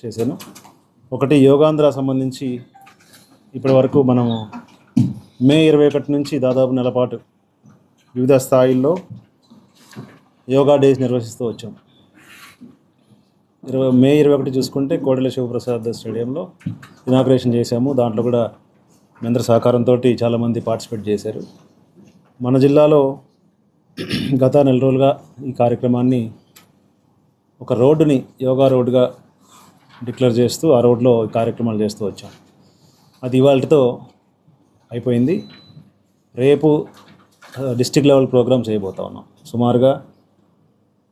చేశాను. ఒకటి యోగాంధ్ర సంబంధించి ఇప్పటి వరకు మనము మే 21 నుంచి దాదాపు నెల పాటు వివిధ స్థాయిల్లో యోగా డేస్ నిర్వహిస్తూ వచ్చాం. మే 21 చూసుకుంటే కోడెల శివప్రసాద్ స్టేడియంలో ఇనాగ్రేషన్ చేశాము. దాంట్లో కూడా మీ అందరి సహకారంతో చాలామంది పార్టిసిపేట్ చేశారు. మన జిల్లాలో గత నెల రోజులుగా ఈ కార్యక్రమాన్ని ఒక రోడ్డుని యోగా రోడ్డుగా డిక్లేర్ చేస్తూ ఆ రోడ్లో కార్యక్రమాలు చేస్తూ వచ్చాం. అది ఇవాళతో అయిపోయింది. రేపు డిస్టిక్ లెవెల్ ప్రోగ్రామ్ చేయబోతా ఉన్నాం. సుమారుగా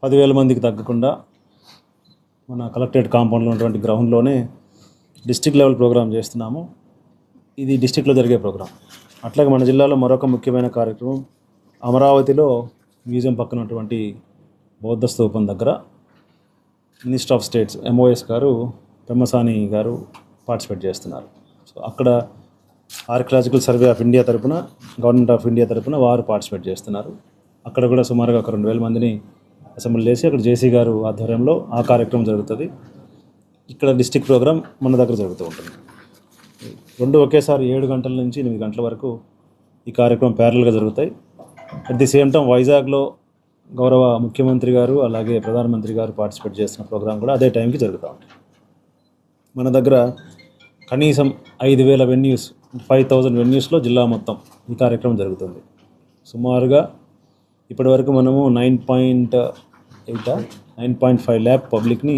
10,000 మందికి తగ్గకుండా మన కలెక్టరేట్ కాంపౌండ్లో ఉన్నటువంటి గ్రౌండ్లోనే డిస్టిక్ లెవెల్ ప్రోగ్రామ్ చేస్తున్నాము. ఇది డిస్టిక్లో జరిగే ప్రోగ్రాం. అట్లాగే మన జిల్లాలో మరొక ముఖ్యమైన కార్యక్రమం అమరావతిలో మ్యూజియం పక్కన ఉన్నటువంటి బౌద్ధ స్తూపం దగ్గర మినిస్టర్ ఆఫ్ స్టేట్స్ MOS గారు పెమ్మసాని గారు పార్టిసిపేట్ చేస్తున్నారు. సో అక్కడ ఆర్కియలాజికల్ సర్వే ఆఫ్ ఇండియా తరపున గవర్నమెంట్ ఆఫ్ ఇండియా తరపున వారు పార్టిసిపేట్ చేస్తున్నారు. అక్కడ కూడా సుమారుగా ఒక 2,000 మందిని అసెంబ్లీ చేసి అక్కడ జేసీ గారు ఆధ్వర్యంలో ఆ కార్యక్రమం జరుగుతుంది. ఇక్కడ డిస్టిక్ ప్రోగ్రామ్ మన దగ్గర జరుగుతూ ఉంటుంది. రెండు ఒకేసారి 7 గంటల నుంచి 8 గంటల వరకు ఈ కార్యక్రమం ప్యారల్గా జరుగుతాయి. అట్ ది సేమ్ టైం వైజాగ్లో గౌరవ ముఖ్యమంత్రి గారు అలాగే ప్రధానమంత్రి గారు పార్టిసిపేట్ చేస్తున్న ప్రోగ్రాం కూడా అదే టైంకి జరుగుతూ ఉంటాయి. మన దగ్గర కనీసం 5,000 వెన్యూస్ 5,000 వెన్యూస్లో జిల్లా మొత్తం ఈ కార్యక్రమం జరుగుతుంది. సుమారుగా ఇప్పటి వరకు మనము 9.5 ల్యాక్ పబ్లిక్ని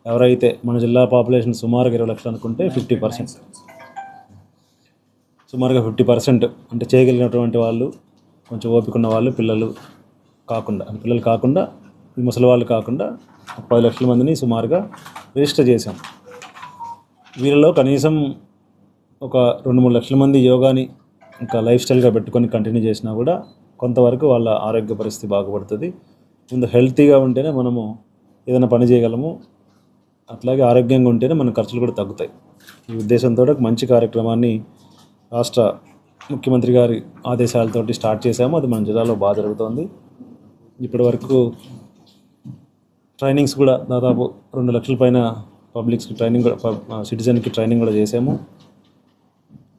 ఎవరైతే మన జిల్లా పాపులేషన్ సుమారుగా 20 లక్షలు అనుకుంటే 50%, సుమారుగా 50% అంటే చేయగలిగినటువంటి వాళ్ళు, కొంచెం ఓపిక ఉన్న వాళ్ళు, పిల్లలు కాకుండా ఈ ముసలి వాళ్ళు కాకుండా 10 లక్షల మందిని సుమారుగా రిజిస్టర్ చేశాం. వీరిలో కనీసం ఒక 2-3 లక్షల మంది యోగాని ఇంకా లైఫ్ స్టైల్గా పెట్టుకొని కంటిన్యూ చేసినా కూడా కొంతవరకు వాళ్ళ ఆరోగ్య పరిస్థితి బాగుపడుతుంది. ముందు హెల్తీగా ఉంటేనే మనము ఏదైనా పని చేయగలము. అట్లాగే ఆరోగ్యంగా ఉంటేనే మన ఖర్చులు కూడా తగ్గుతాయి. ఈ ఉద్దేశంతో మంచి కార్యక్రమాన్ని రాష్ట్ర ముఖ్యమంత్రి గారి ఆదేశాలతోటి స్టార్ట్ చేశాము. అది మన జిల్లాలో బాగా జరుగుతోంది. ఇప్పటి వరకు ట్రైనింగ్స్ కూడా దాదాపు 2 లక్షల పైన పబ్లిక్స్కి ట్రైనింగ్ కూడా సిటిజన్కి ట్రైనింగ్ కూడా చేశాము.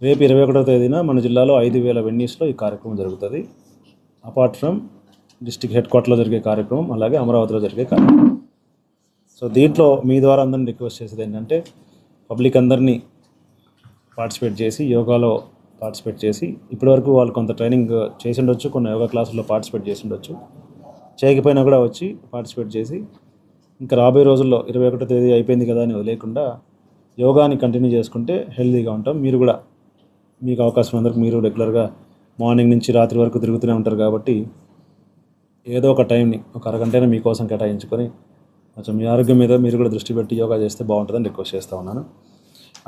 రేపు 21వ తేదీన మన జిల్లాలో 5,000 వెన్యూస్లో ఈ కార్యక్రమం జరుగుతుంది. అపార్ట్ ఫ్రమ్ డిస్టిక్ హెడ్ క్వార్టర్లో జరిగే కార్యక్రమం, అలాగే అమరావతిలో జరిగే కార్యక్రమం. సో దీంట్లో మీ ద్వారా అందరిని రిక్వెస్ట్ చేసేది ఏంటంటే పబ్లిక్ అందరినీ పార్టిసిపేట్ చేసి యోగాలో పార్టిసిపేట్ చేసి ఇప్పటివరకు వాళ్ళు కొంత ట్రైనింగ్ చేసి ఉండొచ్చు, కొన్ని యోగా క్లాసుల్లో పార్టిసిపేట్ చేసి ఉండొచ్చు, చేయకపోయినా కూడా వచ్చి పార్టిసిపేట్ చేసి ఇంకా రాబోయే రోజుల్లో 21వ తేదీ అయిపోయింది కదా అని వదిలేకుండా యోగాని కంటిన్యూ చేసుకుంటే హెల్తీగా ఉంటాం. మీరు కూడా మీకు అవకాశం అందరికి మీరు రెగ్యులర్గా మార్నింగ్ నుంచి రాత్రి వరకు తిరుగుతూనే ఉంటారు కాబట్టి ఏదో ఒక టైంని ఒక అరగంటైనా మీకోసం కేటాయించుకొని కొంచెం మీ ఆరోగ్యం మీద మీరు కూడా దృష్టి పెట్టి యోగా చేస్తే బాగుంటుందని రిక్వెస్ట్ చేస్తూ ఉన్నాను.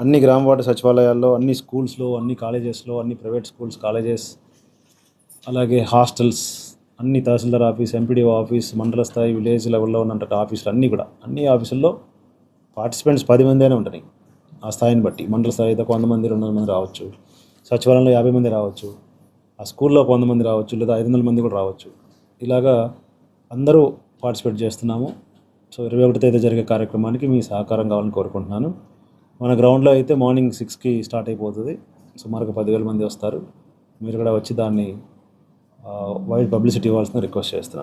అన్ని గ్రామ వార్డు సచివాలయాల్లో, అన్ని స్కూల్స్లో, అన్ని కాలేజెస్లో, అన్ని ప్రైవేట్ స్కూల్స్, కాలేజెస్, అలాగే హాస్టల్స్, అన్ని తహసీల్దార్ ఆఫీస్, ఎంపీడీఓ ఆఫీస్, మండల స్థాయి, విలేజ్ లెవెల్లో ఉన్న ఆఫీసులు అన్ని ఆఫీసుల్లో పార్టిసిపెంట్స్ 10 మంది అయినా ఉంటాయి. ఆ స్థాయిని బట్టి మండల స్థాయి అయితే 100 మంది, 200 మంది రావచ్చు, సచివాలయంలో 50 మంది రావచ్చు, ఆ స్కూల్లో 100 మంది రావచ్చు, లేదా 500 మంది కూడా రావచ్చు. ఇలాగా అందరూ పార్టిసిపేట్ చేస్తున్నాము. సో 21వ తేదీ జరిగే కార్యక్రమానికి మీ సహకారం కావాలని కోరుకుంటున్నాను. మన గ్రౌండ్లో అయితే మార్నింగ్ 6కి స్టార్ట్ అయిపోతుంది. సుమారుగా 10,000 మంది వస్తారు. మీరు కూడా వచ్చి దాన్ని వైడ్ పబ్లిసిటీ ఇవ్వాల్సిన రిక్వెస్ట్ చేస్తున్నాను.